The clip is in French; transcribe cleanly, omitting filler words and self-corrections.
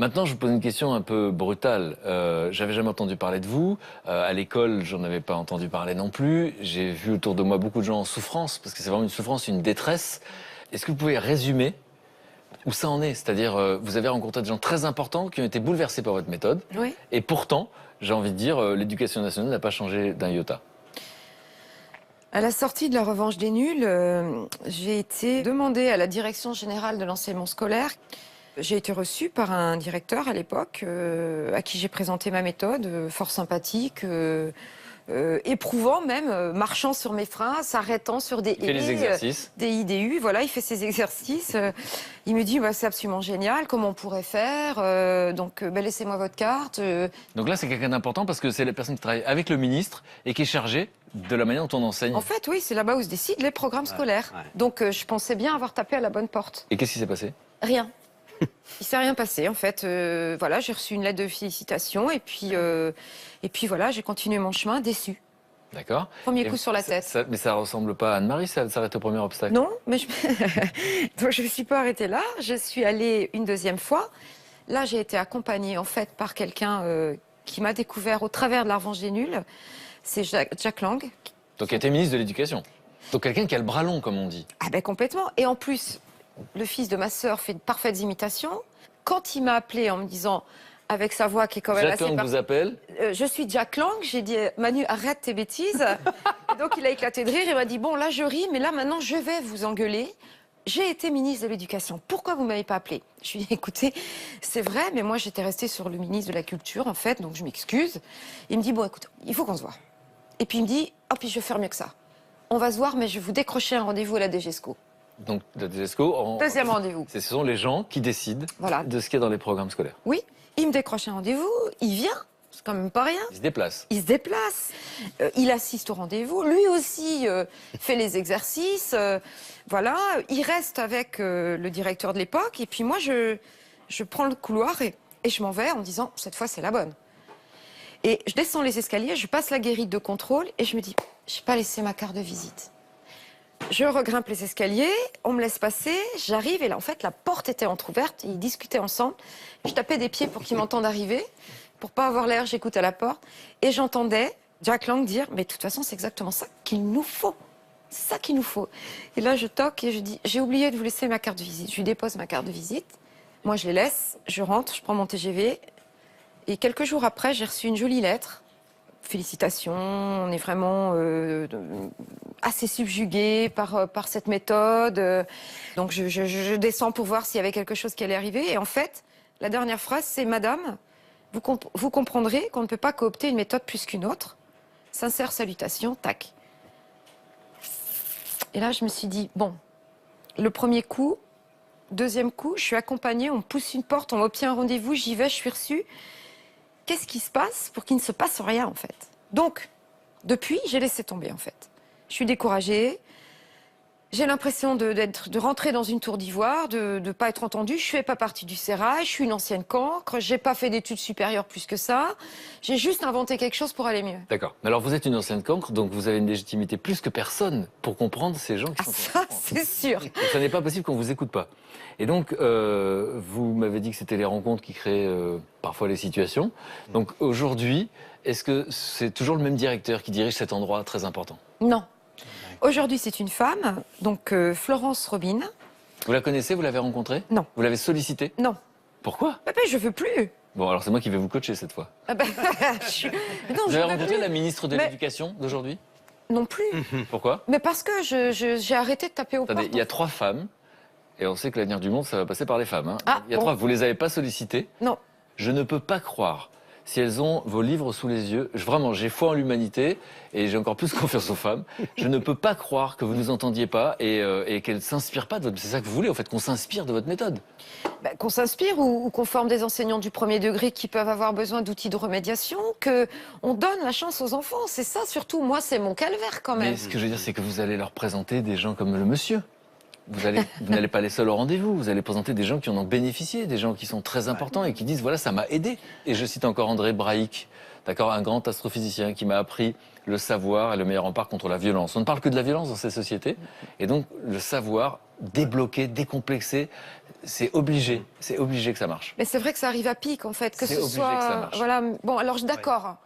Maintenant, je vous pose une question un peu brutale. J'avais jamais entendu parler de vous. À l'école, j'en avais pas entendu parler non plus. J'ai vu autour de moi beaucoup de gens en souffrance, parce que c'est vraiment une souffrance, une détresse. Est-ce que vous pouvez résumer où ça en est? C'est-à-dire, vous avez rencontré des gens très importants qui ont été bouleversés par votre méthode. Oui. Et pourtant, j'ai envie de dire, l'éducation nationale n'a pas changé d'un iota. À la sortie de la revanche des nuls, j'ai été demandée à la direction générale de l'enseignement scolaire. J'ai été reçue par un directeur à l'époque, à qui j'ai présenté ma méthode, fort sympathique, éprouvant même, marchant sur mes freins, s'arrêtant sur des Il fait les exercices. des IDU, voilà, il fait ses exercices. Il me dit, bah, c'est absolument génial, comment on pourrait faire, donc bah, laissez-moi votre carte. Donc là, c'est quelqu'un d'important parce que c'est la personne qui travaille avec le ministre et qui est chargée de la manière dont on enseigne. En fait, oui, c'est là-bas où se décident les programmes scolaires. Ouais. Donc je pensais bien avoir tapé à la bonne porte. Et qu'est-ce qui s'est passé? Rien. Il s'est rien passé, en fait. Voilà, j'ai reçu une lettre de félicitations et puis voilà, j'ai continué mon chemin déçue. D'accord. Premier coup sur la tête. Mais ça ressemble pas à Anne-Marie, ça s'arrête au premier obstacle. Non, mais donc je ne me suis pas arrêtée là. Je suis allée une deuxième fois. Là, j'ai été accompagnée, en fait, par quelqu'un qui m'a découvert au travers de la revanche des nuls. C'est Jack Lang. Donc, elle était ministre de l'Éducation. Donc, quelqu'un qui a le bras long, comme on dit. Ah ben complètement. Et en plus, le fils de ma sœur fait de parfaites imitations. Quand il m'a appelé en me disant, avec sa voix qui est quand même Jack Lang vous appelle. je suis Jack Lang, j'ai dit, Manu, arrête tes bêtises. Et donc il a éclaté de rire, il m'a dit, bon là je ris, mais là maintenant je vais vous engueuler. J'ai été ministre de l'Éducation, pourquoi vous ne m'avez pas appelé? Je lui ai dit, écoutez, c'est vrai, mais moi j'étais restée sur le ministre de la Culture en fait, donc je m'excuse. Il me dit, bon écoute, il faut qu'on se voit. Et puis il me dit, oh puis je vais faire mieux que ça. On va se voir, mais je vais vous décrocher un rendez-vous à la DGESCO. Donc, la DGESCO. Deuxième rendez-vous. Ce sont les gens qui décident Voilà. de ce qu'il y a dans les programmes scolaires. Oui, il me décroche un rendez-vous, il vient, c'est quand même pas rien. Ils se déplacent. Il se déplace, il assiste au rendez-vous, lui aussi fait les exercices, voilà. Il reste avec le directeur de l'époque, et puis moi je prends le couloir et je m'en vais en me disant, cette fois c'est la bonne. Et je descends les escaliers, je passe la guérite de contrôle, et je me dis, j'ai pas laissé ma carte de visite. Je regrimpe les escaliers, on me laisse passer, j'arrive et là en fait la porte était entrouverte, ils discutaient ensemble. Je tapais des pieds pour qu'ils m'entendent arriver, pour pas avoir l'air, j'écoute à la porte. Et j'entendais Jack Lang dire, mais de toute façon c'est exactement ça qu'il nous faut. C'est ça qu'il nous faut. Et là je toque et je dis, j'ai oublié de vous laisser ma carte de visite. Je lui dépose ma carte de visite, moi je les laisse, je rentre, je prends mon TGV. Et quelques jours après j'ai reçu une jolie lettre. Félicitations, on est vraiment assez subjugué par cette méthode. Donc je descends pour voir s'il y avait quelque chose qui allait arriver. Et en fait, la dernière phrase, c'est « Madame, vous comprendrez qu'on ne peut pas coopter une méthode plus qu'une autre. Sincère salutation, tac. » Et là, je me suis dit, bon, le premier coup, deuxième coup, je suis accompagnée, on me pousse une porte, on m'obtient un rendez-vous, j'y vais, je suis reçue. Qu'est-ce qui se passe pour qu'il ne se passe rien, en fait? Donc, depuis, j'ai laissé tomber, en fait. Je suis découragée. J'ai l'impression de rentrer dans une tour d'ivoire, de ne pas être entendue. Je ne fais pas partie du sérail, je suis une ancienne cancre, je n'ai pas fait d'études supérieures plus que ça. J'ai juste inventé quelque chose pour aller mieux. D'accord. Mais alors, vous êtes une ancienne cancre, donc vous avez une légitimité plus que personne pour comprendre ces gens qui Ah, sont... ça, c'est sûr. Donc, ça n'est pas possible qu'on vous écoute pas. Et donc, vous m'avez dit que c'était les rencontres qui créaient parfois les situations. Donc aujourd'hui, est-ce que c'est toujours le même directeur qui dirige cet endroit très important? Non. Aujourd'hui, c'est une femme, donc Florence Robin. Vous la connaissez? Vous l'avez rencontrée? Non. Vous l'avez sollicitée? Non. Pourquoi? Papa, je veux plus. Bon, alors c'est moi qui vais vous coacher cette fois. Ah ben, Mais non, Vous je avez veux rencontré plus. la ministre de Mais- l'Éducation d'aujourd'hui? Non plus. Pourquoi? Mais parce que j'ai arrêté de taper aux Attendez, portes. il y a 3 femmes, et on sait que l'avenir du monde, ça va passer par les femmes. Hein. Ah, Il y a bon. 3, vous les avez pas sollicitées. Non. Je ne peux pas croire, si elles ont vos livres sous les yeux, vraiment, j'ai foi en l'humanité, et j'ai encore plus confiance aux femmes, je ne peux pas croire que vous ne nous entendiez pas, et qu'elles ne s'inspirent pas de votre... C'est ça que vous voulez, en fait, qu'on s'inspire de votre méthode. Ben, qu'on s'inspire ou qu'on forme des enseignants du premier degré qui peuvent avoir besoin d'outils de remédiation, qu'on donne la chance aux enfants. C'est ça surtout. Moi, c'est mon calvaire quand même. Mais ce que je veux dire, c'est que vous allez leur présenter des gens comme le monsieur. Vous n'allez pas les seuls au rendez-vous, vous allez présenter des gens qui en ont bénéficié, des gens qui sont très importants et qui disent voilà, ça m'a aidé. Et je cite encore André Braic, d'accord, un grand astrophysicien qui m'a appris le savoir est le meilleur rempart contre la violence. On ne parle que de la violence dans ces sociétés. Et donc, le savoir débloquer, décomplexer. C'est obligé que ça marche. Mais c'est vrai que ça arrive à pic, en fait, que C'est ce obligé soit. que ça marche. Voilà. Bon, alors d'accord.